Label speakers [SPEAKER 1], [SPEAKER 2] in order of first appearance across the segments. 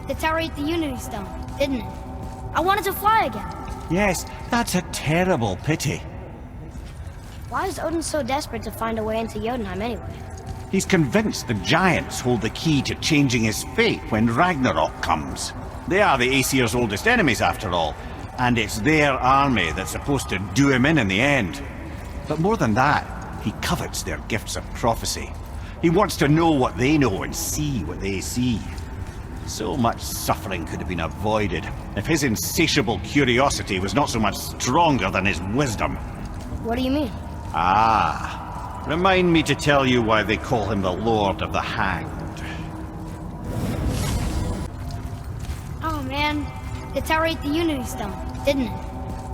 [SPEAKER 1] the tower ate the Unity Stone, didn't it? I wanted to fly again.
[SPEAKER 2] Yes, that's a terrible pity.
[SPEAKER 1] Why is Odin so desperate to find a way into Jotunheim anyway?
[SPEAKER 2] He's convinced the giants hold the key to changing his fate when Ragnarok comes. They are the Aesir's oldest enemies, after all, and it's their army that's supposed to do him in the end. But more than that, he covets their gifts of prophecy. He wants to know what they know and see what they see. So much suffering could have been avoided if his insatiable curiosity was not so much stronger than his wisdom.
[SPEAKER 1] What do you mean?
[SPEAKER 2] Ah, remind me to tell you why they call him the Lord of the Hanged.
[SPEAKER 1] Oh man, the tower ate the Unity Stone, didn't it?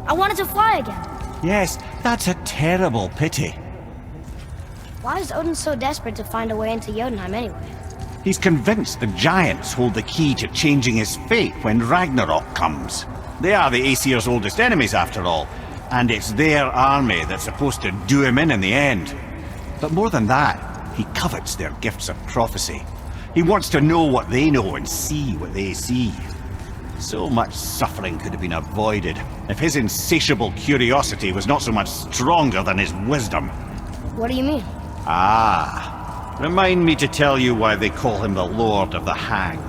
[SPEAKER 1] I wanted to fly again.
[SPEAKER 2] Yes, that's a terrible pity.
[SPEAKER 1] Why is Odin so desperate to find a way into Jotunheim anyway?
[SPEAKER 2] He's convinced the giants hold the key to changing his fate when Ragnarok comes. They are the Aesir's oldest enemies, after all, and it's their army that's supposed to do him in the end. But more than that, he covets their gifts of prophecy. He wants to know what they know and see what they see. So much suffering could have been avoided if his insatiable curiosity was not so much stronger than his wisdom.
[SPEAKER 1] What do you mean?
[SPEAKER 2] Ah, remind me to tell you why they call him the Lord of the Hanged.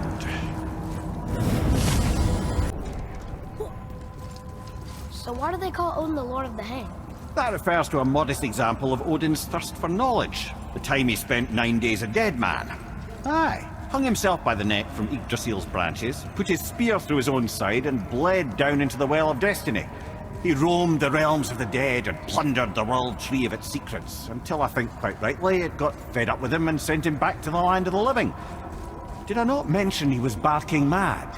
[SPEAKER 1] So why do they call Odin the Lord of the Hanged?
[SPEAKER 2] That refers to a modest example of Odin's thirst for knowledge. The time he spent 9 days a dead man. Aye, hung himself by the neck from Yggdrasil's branches, put his spear through his own side and bled down into the Well of Destiny. He roamed the realms of the dead and plundered the world tree of its secrets, until I think quite rightly it got fed up with him and sent him back to the land of the living. Did I not mention he was barking mad?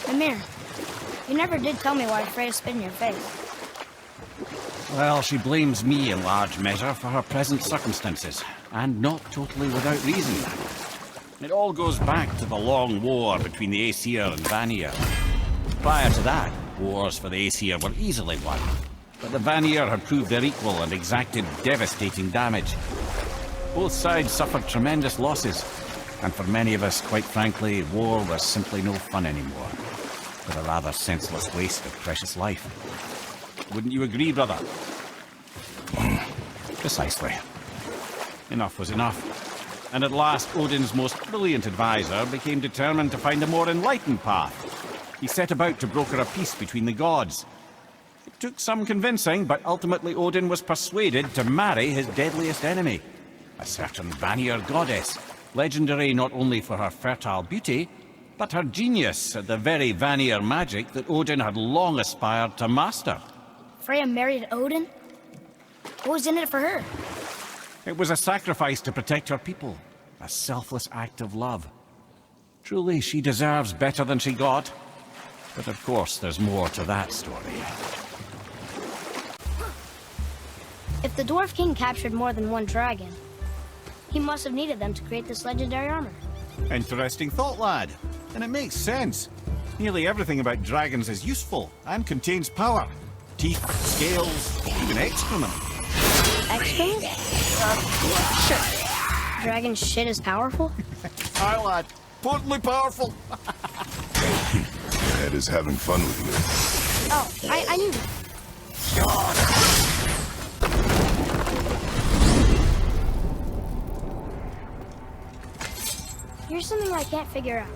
[SPEAKER 1] Mimir, you never did tell me why Freya spit in your face.
[SPEAKER 2] Well, she blames me in large measure for her present circumstances, and not totally without reason. It all goes back to the long war between the Aesir and Vanir. Prior to that, wars for the Aesir were easily won, but the Vanir had proved their equal and exacted devastating damage. Both sides suffered tremendous losses, and for many of us, quite frankly, war was simply no fun anymore, but a rather senseless waste of precious life. Wouldn't you agree, brother? Precisely. Enough was enough. And at last, Odin's most brilliant advisor became determined to find a more enlightened path. He set about to broker a peace between the gods. It took some convincing, but ultimately Odin was persuaded to marry his deadliest enemy, a certain Vanir goddess, legendary not only for her fertile beauty, but her genius at the very Vanir magic that Odin had long aspired to master.
[SPEAKER 1] Freya married Odin? What was in it for her?
[SPEAKER 2] It was a sacrifice to protect her people, a selfless act of love. Truly, she deserves better than she got. But of course, there's more to that story.
[SPEAKER 1] If the Dwarf King captured more than one dragon, he must have needed them to create this legendary armor.
[SPEAKER 2] Interesting thought, lad. And it makes sense. Nearly everything about dragons is useful and contains power. Teeth, scales, even excrement.
[SPEAKER 1] Excrement? Sure. Dragon shit is powerful?
[SPEAKER 2] Aye, lad. Totally powerful.
[SPEAKER 3] Ed is having fun with you.
[SPEAKER 1] Oh, I knew that. Here's something I can't figure out.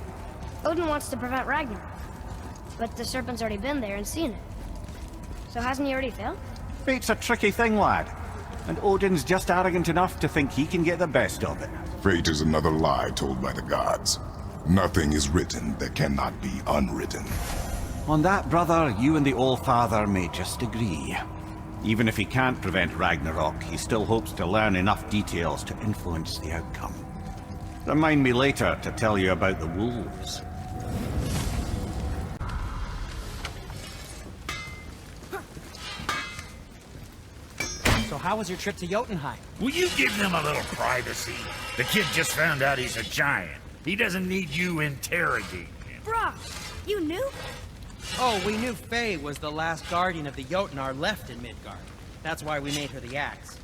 [SPEAKER 1] Odin wants to prevent Ragnarok, but the serpent's already been there and seen it. So hasn't he already failed?
[SPEAKER 2] Fate's a tricky thing, lad. And Odin's just arrogant enough to think he can get the best of it.
[SPEAKER 3] Fate is another lie told by the gods. Nothing is written that cannot be unwritten.
[SPEAKER 2] On that, brother, you and the All-Father may just agree. Even if he can't prevent Ragnarok, he still hopes to learn enough details to influence the outcome. Remind me later to tell you about the wolves.
[SPEAKER 4] So how was your trip to Jotunheim?
[SPEAKER 5] Will you give them a little privacy? The kid just found out he's a giant. He doesn't need you interrogating him.
[SPEAKER 1] Brock, you knew?
[SPEAKER 4] Oh, we knew Faye was the last guardian of the Jotnar left in Midgard. That's why we made her the axe.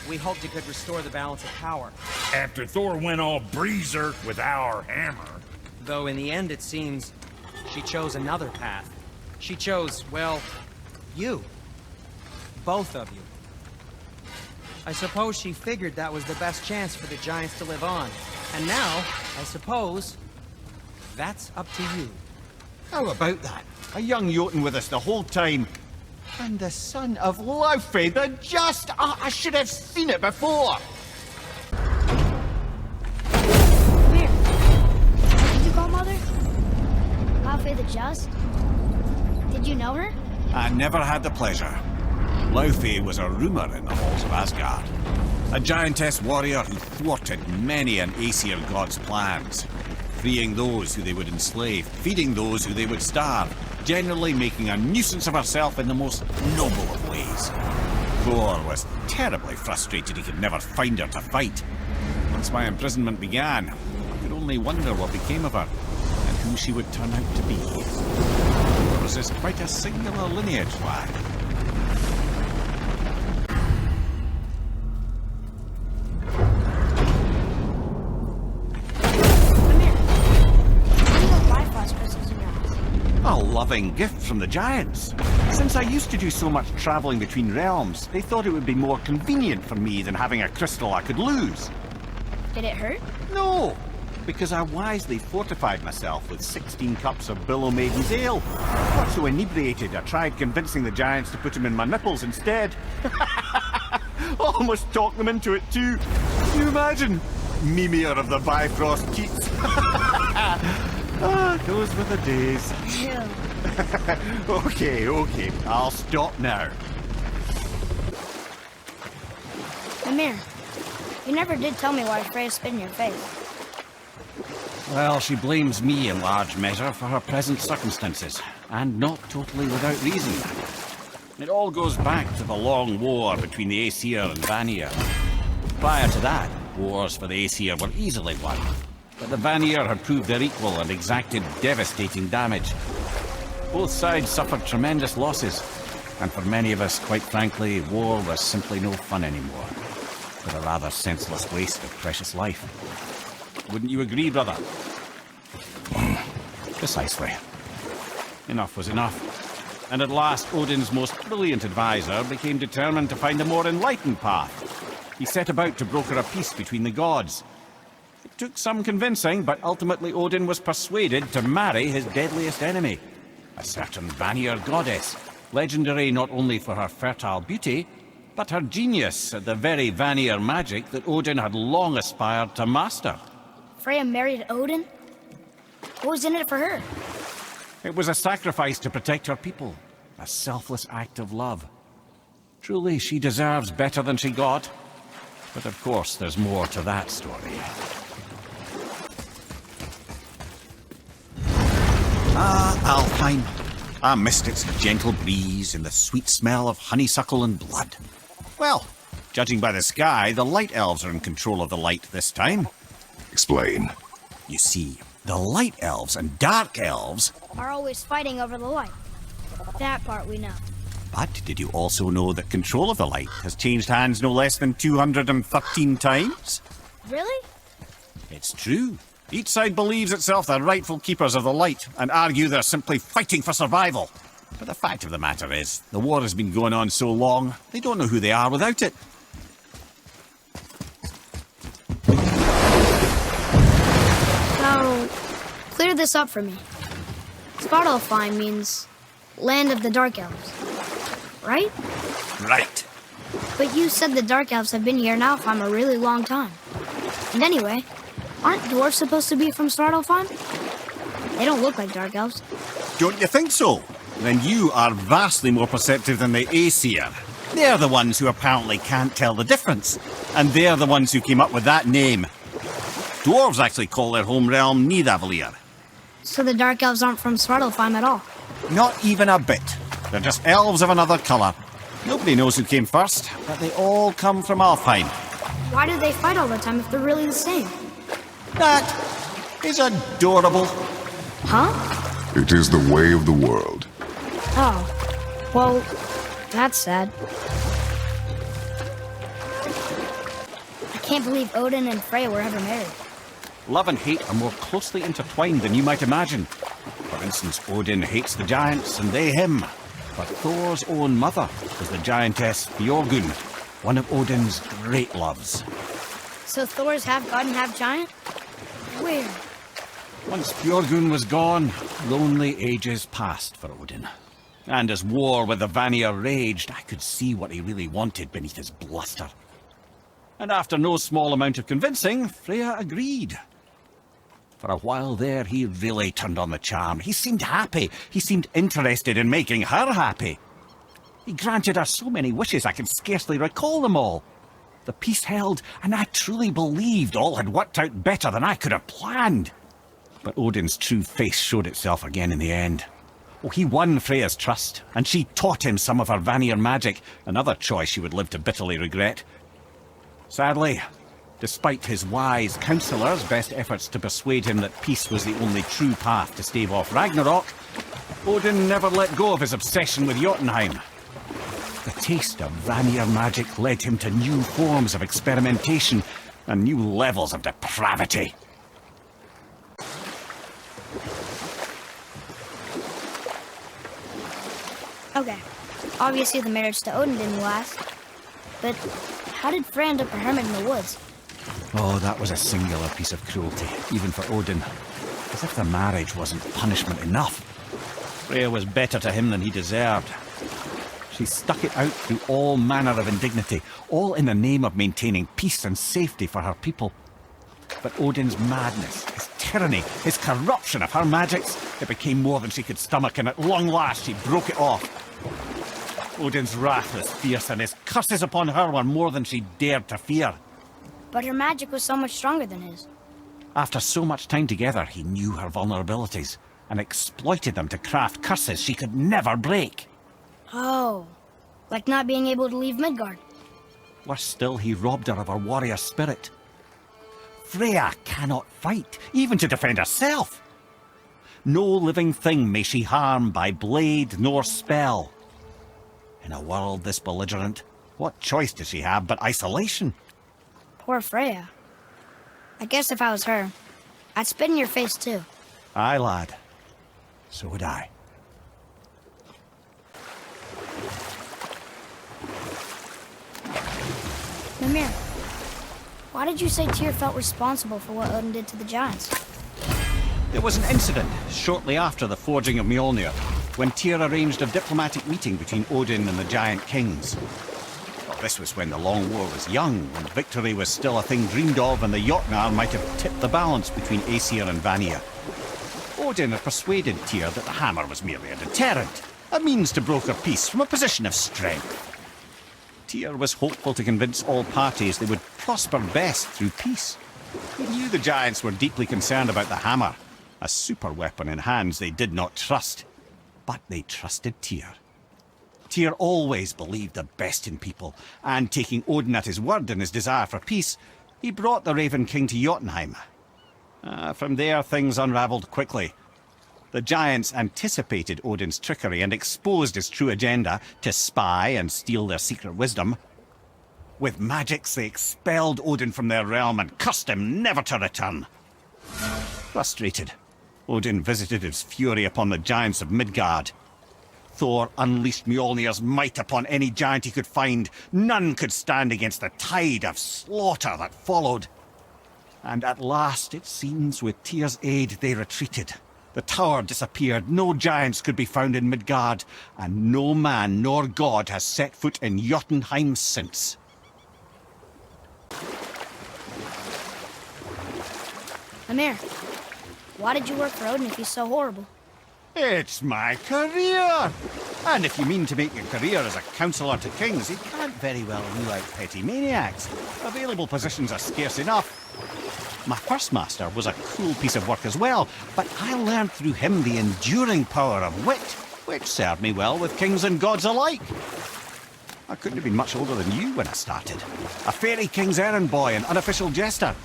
[SPEAKER 4] We hoped it could restore the balance of power.
[SPEAKER 5] After Thor went all breezer with our hammer.
[SPEAKER 4] Though in the end, it seems, she chose another path. She chose, well, you. Both of you. I suppose she figured that was the best chance for the Giants to live on. And now, I suppose, that's up to you.
[SPEAKER 2] How about that? A young Jotun with us the whole time. And the son of Laufey, the just! I should have seen it before!
[SPEAKER 1] Mimir, what did you call Mother? Laufey the Just? Did you know her?
[SPEAKER 2] I never had the pleasure. Laufey was a rumour in the halls of Asgard. A giantess warrior who thwarted many an Aesir god's plans. Freeing those who they would enslave, feeding those who they would starve, generally making a nuisance of herself in the most noble of ways. Thor was terribly frustrated he could never find her to fight. Once my imprisonment began, I could only wonder what became of her, and who she would turn out to be. Yours is quite a singular lineage, lad. A loving gift from the Giants. Since I used to do so much traveling between realms, they thought it would be more convenient for me than having a crystal I could lose.
[SPEAKER 1] Did it hurt?
[SPEAKER 2] No, because I wisely fortified myself with 16 cups of Billow Maiden's ale. Got so inebriated, I tried convincing the Giants to put them in my nipples instead. Almost talked them into it too. Can you imagine? Mimir of the Bifrost Keats. Ah, those were the days.
[SPEAKER 1] Ew.
[SPEAKER 2] Okay, I'll stop now.
[SPEAKER 1] Mimir, you never did tell me why Freya spit in your face.
[SPEAKER 2] Well, she blames me in large measure for her present circumstances, and not totally without reason. It all goes back to the long war between the Aesir and Vanir. Prior to that, wars for the Aesir were easily won. But the Vanir had proved their equal and exacted devastating damage. Both sides suffered tremendous losses, and for many of us, quite frankly, war was simply no fun anymore. But a rather senseless waste of precious life. Wouldn't you agree, brother? Precisely. Enough was enough. And at last, Odin's most brilliant advisor became determined to find a more enlightened path. He set about to broker a peace between the gods. It took some convincing, but ultimately Odin was persuaded to marry his deadliest enemy, a certain Vanir goddess, legendary not only for her fertile beauty, but her genius at the very Vanir magic that Odin had long aspired to master.
[SPEAKER 1] Freya married Odin? What was in it for her?
[SPEAKER 2] It was a sacrifice to protect her people, a selfless act of love. Truly, she deserves better than she got. But of course, there's more to that story. Ah, Alfheim. I missed its gentle breeze and the sweet smell of honeysuckle and blood. Well, judging by the sky, the Light Elves are in control of the light this time.
[SPEAKER 3] Explain.
[SPEAKER 2] You see, the Light Elves and Dark Elves...
[SPEAKER 1] Are always fighting over the light. That part we know.
[SPEAKER 2] But did you also know that control of the light has changed hands no less than 213 times?
[SPEAKER 1] Really?
[SPEAKER 2] It's true. Each side believes itself the rightful keepers of the light and argue they're simply fighting for survival. But the fact of the matter is, the war has been going on so long, they don't know who they are without it.
[SPEAKER 1] So, clear this up for me. Svartalfheim means land of the Dark Elves, right?
[SPEAKER 2] Right.
[SPEAKER 1] But you said the Dark Elves have been here in Alfheim a really long time. And anyway, aren't dwarves supposed to be from Svartalfheim? They don't look like Dark Elves.
[SPEAKER 2] Don't you think so? Then you are vastly more perceptive than the Aesir. They're the ones who apparently can't tell the difference. And they're the ones who came up with that name. Dwarves actually call their home realm Nidavellir.
[SPEAKER 1] So the Dark Elves aren't from Svartalfheim at all?
[SPEAKER 2] Not even a bit. They're just elves of another colour. Nobody knows who came first, but they all come from Alfheim.
[SPEAKER 1] Why do they fight all the time if they're really the same?
[SPEAKER 2] That is adorable.
[SPEAKER 1] Huh?
[SPEAKER 3] It is the way of the world.
[SPEAKER 1] Oh. Well, that's sad. can't believe Odin and Freya were ever married.
[SPEAKER 2] Love and hate are more closely intertwined than you might imagine. For instance, Odin hates the giants and they him. But Thor's own mother was the giantess Björgun, one of Odin's great loves.
[SPEAKER 1] So Thor's half god and half giant? Weird.
[SPEAKER 2] Once Björgun was gone, lonely ages passed for Odin. And as war with the Vanir raged, I could see what he really wanted beneath his bluster. And after no small amount of convincing, Freya agreed. For a while there, he really turned on the charm. He seemed happy. He seemed interested in making her happy. He granted her so many wishes I can scarcely recall them all. The peace held, and I truly believed all had worked out better than I could have planned. But Odin's true face showed itself again in the end. Oh, he won Freya's trust, and she taught him some of her Vanir magic, another choice she would live to bitterly regret. Sadly, despite his wise counsellors' best efforts to persuade him that peace was the only true path to stave off Ragnarok, Odin never let go of his obsession with Jotunheim. The taste of Vanir magic led him to new forms of experimentation and new levels of depravity.
[SPEAKER 1] Okay, obviously the marriage to Odin didn't last. But how did Freya end up a hermit in the woods?
[SPEAKER 2] Oh, that was a singular piece of cruelty, even for Odin. As if the marriage wasn't punishment enough. Freya was better to him than he deserved. She stuck it out through all manner of indignity, all in the name of maintaining peace and safety for her people. But Odin's madness, his tyranny, his corruption of her magics, it became more than she could stomach, and at long last she broke it off. Odin's wrath was fierce, and his curses upon her were more than she dared to fear.
[SPEAKER 1] But her magic was so much stronger than his.
[SPEAKER 2] After so much time together, he knew her vulnerabilities, and exploited them to craft curses she could never break.
[SPEAKER 1] Oh, like not being able to leave Midgard.
[SPEAKER 2] Worse still, he robbed her of her warrior spirit. Freya cannot fight, even to defend herself. No living thing may she harm by blade nor spell. In a world this belligerent, what choice does she have but isolation?
[SPEAKER 1] Poor Freya. I guess if I was her, I'd spit in your face too.
[SPEAKER 2] Aye, lad. So would I.
[SPEAKER 1] Mimir, why did you say Tyr felt responsible for what Odin did to the giants?
[SPEAKER 2] There was an incident shortly after the forging of Mjolnir, when Tyr arranged a diplomatic meeting between Odin and the giant kings. Well, this was when the Long War was young, when victory was still a thing dreamed of, and the Jotnar might have tipped the balance between Aesir and Vanir. Odin had persuaded Tyr that the hammer was merely a deterrent, a means to broker peace from a position of strength. Tyr was hopeful to convince all parties they would prosper best through peace. He knew the giants were deeply concerned about the hammer, a super weapon in hands they did not trust. But they trusted Tyr. Tyr always believed the best in people, and taking Odin at his word in his desire for peace, he brought the Raven King to Jotunheim. From there, things unravelled quickly. The giants anticipated Odin's trickery and exposed his true agenda to spy and steal their secret wisdom. With magics, they expelled Odin from their realm and cursed him never to return. Frustrated, Odin visited his fury upon the giants of Midgard. Thor unleashed Mjolnir's might upon any giant he could find. None could stand against the tide of slaughter that followed. And at last, it seems, with Tyr's aid, they retreated. The tower disappeared, no giants could be found in Midgard, and no man nor god has set foot in Jotunheim since.
[SPEAKER 1] Mimir, why did you work for Odin if he's so horrible?
[SPEAKER 2] It's my career! And if you mean to make your career as a counsellor to kings, you can't very well rule out petty maniacs. Available positions are scarce enough. My first master was a cool piece of work as well, but I learned through him the enduring power of wit, which served me well with kings and gods alike. I couldn't have been much older than you when I started. A fairy king's errand boy and unofficial jester.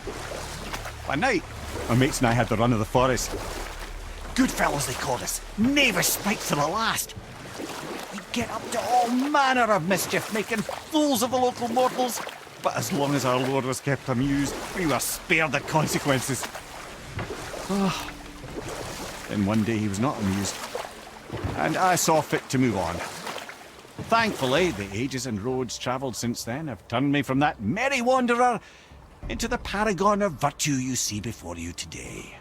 [SPEAKER 2] By night, my mates and I had the run of the forest. Good fellows they called us, knavish spikes to the last. We'd get up to all manner of mischief, making fools of the local mortals. But as long as our Lord was kept amused, we were spared the consequences. Ah. Then one day he was not amused, and I saw fit to move on. Thankfully, the ages and roads travelled since then have turned me from that merry wanderer into the paragon of virtue you see before you today.